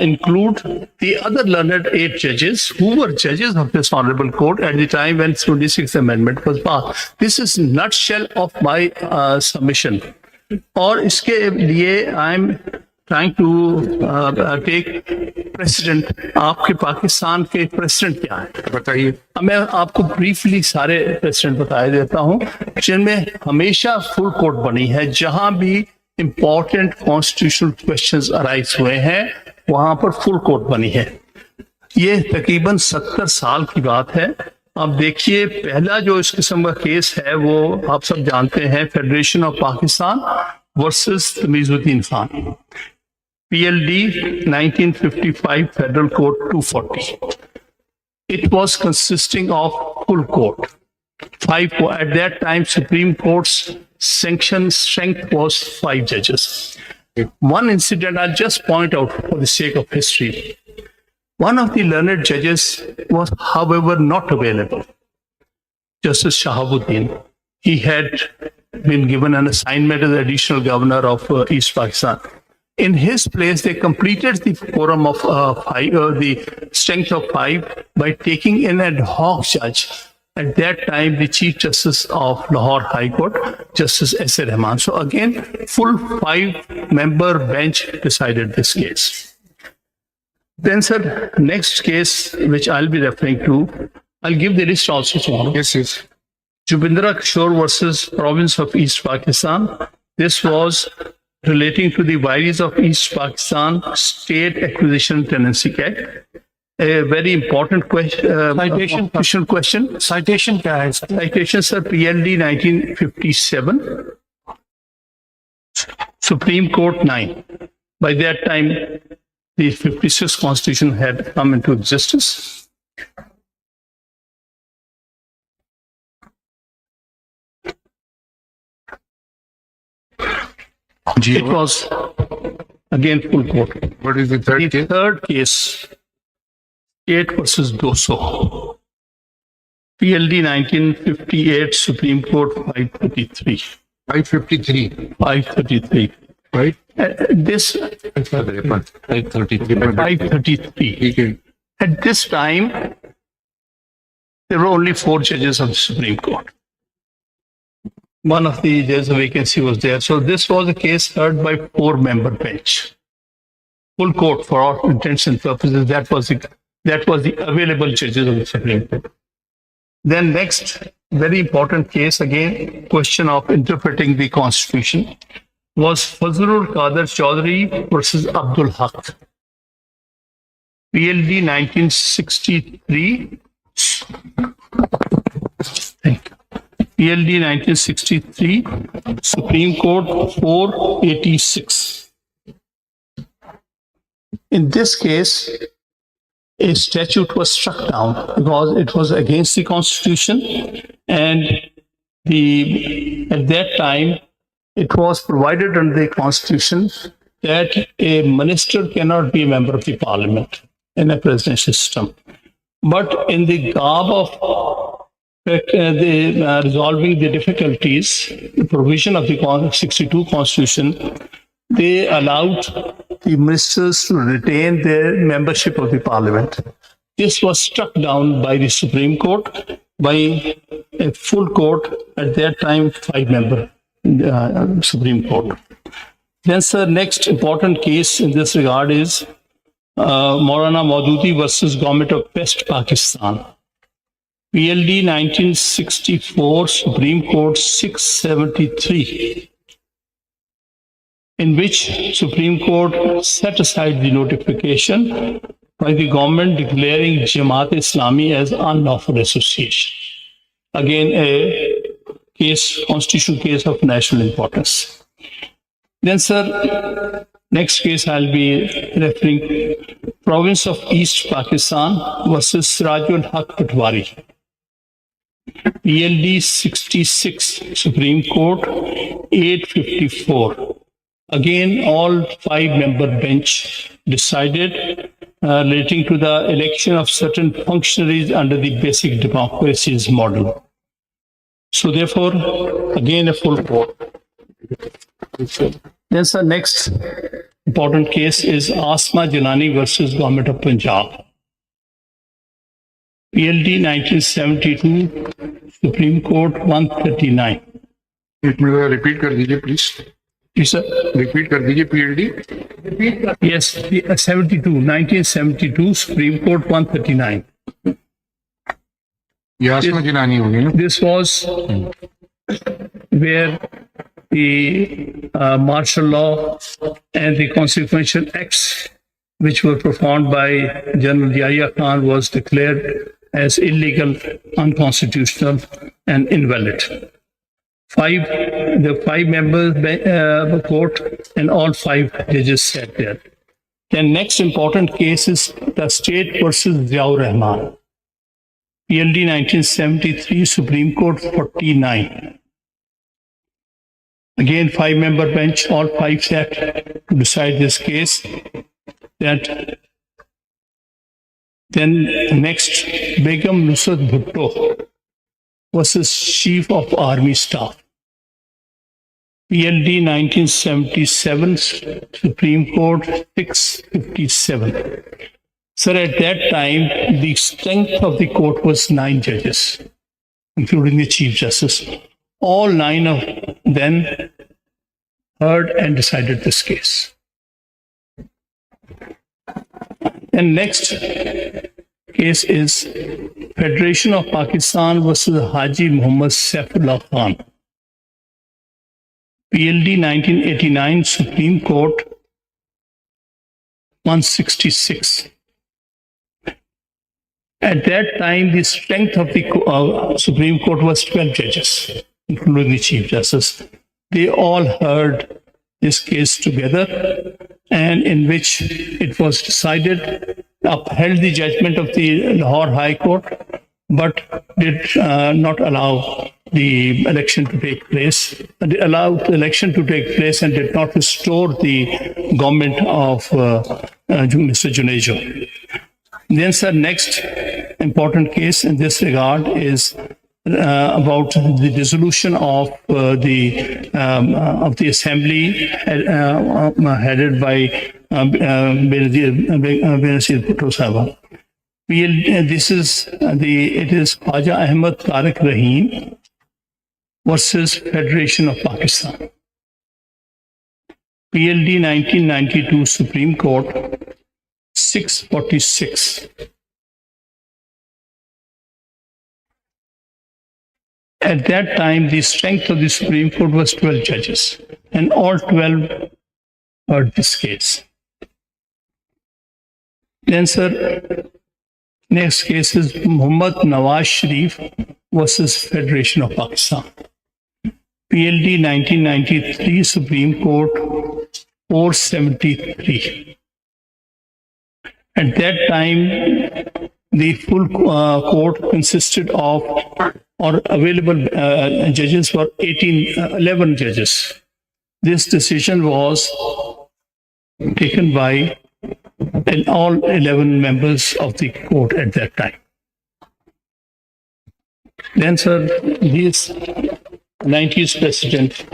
include the other learned 8 judges who were judges of this honorable court at the time when 26th Amendment was passed. This is nutshell of my submission. और इसके लिए I am trying to take precedent. आपके पाकिस्तान के president क्या है बताइए। मैं आपको ब्रीफली सारे प्रेसिडेंट बता देता हूँ जिनमें हमेशा फुल कोर्ट बनी है। जहां भी इंपॉर्टेंट कॉन्स्टिट्यूशनल क्वेश्चंस अराइज हुए हैं वहां पर फुल कोर्ट बनी है। ये तकरीबन 70 साल की बात है। अब देखिए पहला जो इस किस्म का केस है वो आप सब जानते हैं, federation of Pakistan versus Tamizuddin Khan, PLD 1955 federal court 240। It was consisting of full court. At that time, Supreme Court's sanction strength was 5 judges. One incident I'll just point out for the sake of history. One of the learned judges was, however, not available. Justice Shahabuddin. He had been given an assignment as additional governor of East Pakistan. In his place, they completed the quorum of 5, the strength of 5, by taking an ad hoc judge. At that time, the Chief Justice of Lahore High Court, Justice S.A. Rahman. So again, full 5-member bench decided this case. Then, sir, next case, which I'll be referring to, I'll give the list also tomorrow. Yes, yes. Jubindra Kishore versus Province of East Pakistan. This was relating to the Viaries of East Pakistan State Acquisition Tenancy Act. A very important question. Citation क्या है? Citation, sir, PLD 1957, Supreme Court 9. By that time, the 56th Constitution had come into existence. It was again full court. What is the third The case? third case, State versus Doso, PLD 1958, Supreme Court 533. 553. 533. Right? This 533. Okay. At this time, there were only 4 judges of the Supreme Court. One of the there's a vacancy was there. So this was a case heard by 4-member bench. Full court for all intents and purposes. That was the available judges of the Supreme Court. Then next, very important case again, question of interpreting the Constitution, was Fazlur Qadir Chaudhary versus Abdul Haq. PLD 1963. PLD 1963, Supreme Court 486. In this case, a statute was struck down because it was against the Constitution, and at that time it was provided under the Constitution that a minister cannot be a member of the Parliament in a presidential system. But in the garb of resolving the difficulties, the provision of the 62 Constitution, they allowed the ministers to retain their membership of the Parliament. This was struck down by the Supreme Court by a full court, at that time 5-member Supreme Court. Then, sir, next important case in this regard is Maulana Maududi versus Government of West Pakistan. PLD 1964, Supreme Court 673, in which Supreme Court set aside the notification by the government declaring Jamaat Islami as unlawful association. Again, a case, constitutional case of national importance. Then, sir, next case I'll be referring Province of East Pakistan versus Sirajul Haq Patwari. PLD 66, Supreme Court 854. Again, all 5-member bench decided relating to the election of certain functionaries under the basic democracies model. So therefore, again, a full court. Then the next important case is Asma Janani versus Government of Punjab. PLD 1972, Supreme Court 139. एक minute repeat कर दीजिए please. Yes, sir. Repeat कर दीजिए PLD. Yes, 1972, Supreme Court 139. ये आसमा जिलानी होगी ना. This was where the martial law and the consequential acts which were performed by General Yahya Khan was declared as illegal, unconstitutional, and invalid. The 5-member court and all 5 judges sat there. The next important case is the state versus Ziaur Rahman. PLD 1973, Supreme Court 49. Again, 5-member bench, all 5 sat to decide this case. That then next, Begum Nusrat Bhutto versus Chief of Army Staff. PLD 1977, Supreme Court 657. Sir, at that time, the strength of the court was 9 judges, including the Chief Justice. All 9 of them heard and decided this case. And next case is Federation of Pakistan versus Haji Muhammad Saifullah Khan. PLD 1989, Supreme Court 166. At that time, the strength of the Supreme Court was 12 judges, including the Chief Justice. They all heard this case together, and in which it was decided, upheld the judgment of the Lahore High Court, but did not allow the election to take place, allowed the election to take place and did not restore the government of Mr. Junejo. Then, sir, next important case in this regard is about the dissolution of the assembly headed by Benazir Bhutto Sahaba. This is it is Khwaja Ahmad Tariq Rahim versus Federation of Pakistan. PLD 1992, Supreme Court 646. At that time, the strength of the Supreme Court was 12 judges, and all 12 heard this case. Then, sir, next case is Muhammad Nawaz Sharif versus Federation of Pakistan. PLD 1993, Supreme Court 473. At that time, the full court consisted of, or available judges were 11 judges. This decision was taken by all 11 members of the court at that time. Then, sir, this 90th president.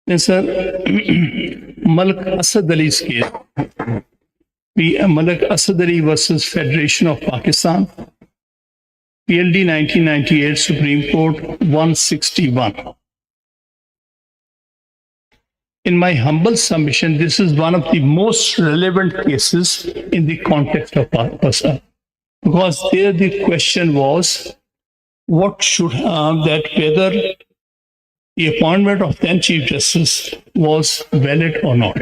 Then, sir, Malik Asad Ali's case. Malak Asadari versus Federation of Pakistan, PLD 1998, Supreme Court 161. In my humble submission, this is one of the most relevant cases in the context of Pakistan, because there the question was what should that whether the appointment of then Chief Justice was valid or not.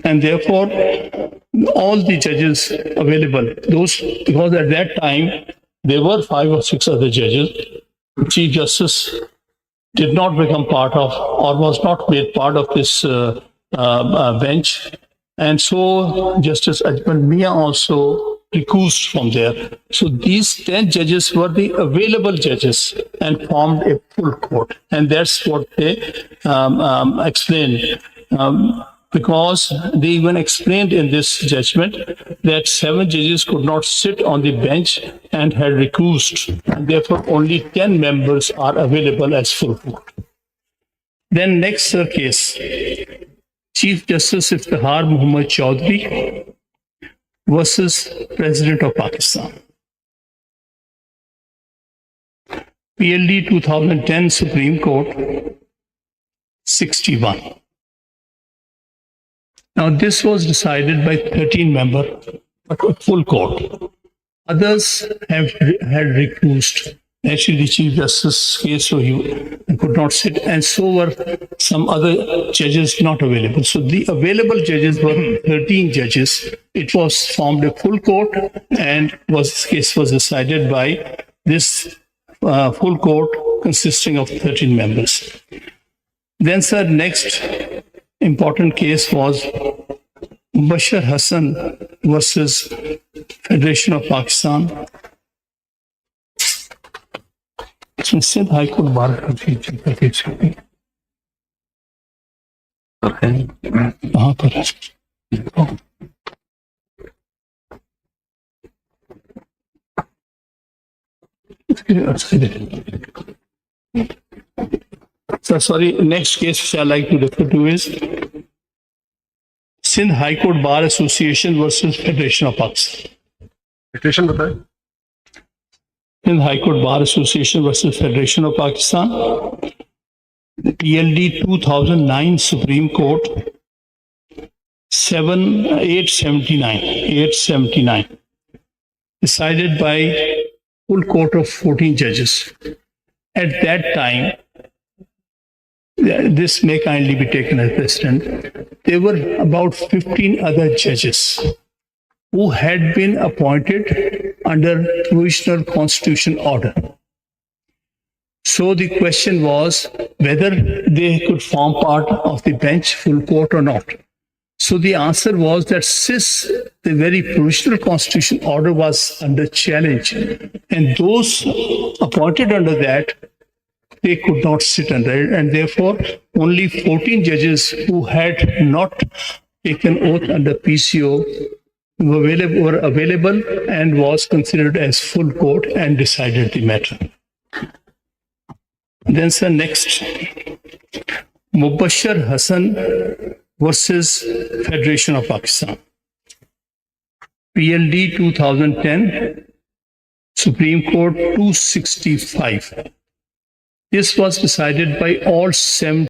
And therefore, all the judges available, those, because at that time there were 5 or 6 other judges, Chief Justice did not become part of or was not made part of this bench. And so Justice Ajmal Mia also recused from there. So these 10 judges were the available judges and formed a full court. And that's what they explained. Because they even explained in this judgment that 7 judges could not sit on the bench and had recused, and therefore only 10 members are available as full court. Then next case, Chief Justice Iftihar Muhammad Chaudhry versus President of Pakistan. PLD 2010 Supreme Court 61. Now, this was decided by 13-member full court. Others had recused. Actually, the Chief Justice's case, so he could not sit, and so were some other judges not available. So the available judges were 13 judges. It was formed a full court, and this case was decided by this full court consisting of 13 members. Then, sir, next important case was Bashar Hassan versus Federation of Pakistan. इसमें Sindh high court 12 का case है। कहाँ पर है? So sorry, next case which I like to refer to is Sindh High Court Bar Association versus Federation of Pakistan. Petition बताएं. Sindh High Court Bar Association versus Federation of Pakistan. PLD 2009 Supreme Court 879 decided by full court of 14 judges. At that time, this may kindly be taken as precedent, there were about 15 other judges who had been appointed under provisional constitutional order. So the question was whether they could form part of the bench full court or not. So the answer was that since the very provisional constitutional order was under challenge, and those appointed under that, they could not sit under it, and therefore only 14 judges who had not taken oath under PCO were available and was considered as full court and decided the matter. Then, sir, next, Mubashir Hassan versus Federation of Pakistan. PLD 2010, Supreme Court 265. This was decided by all 7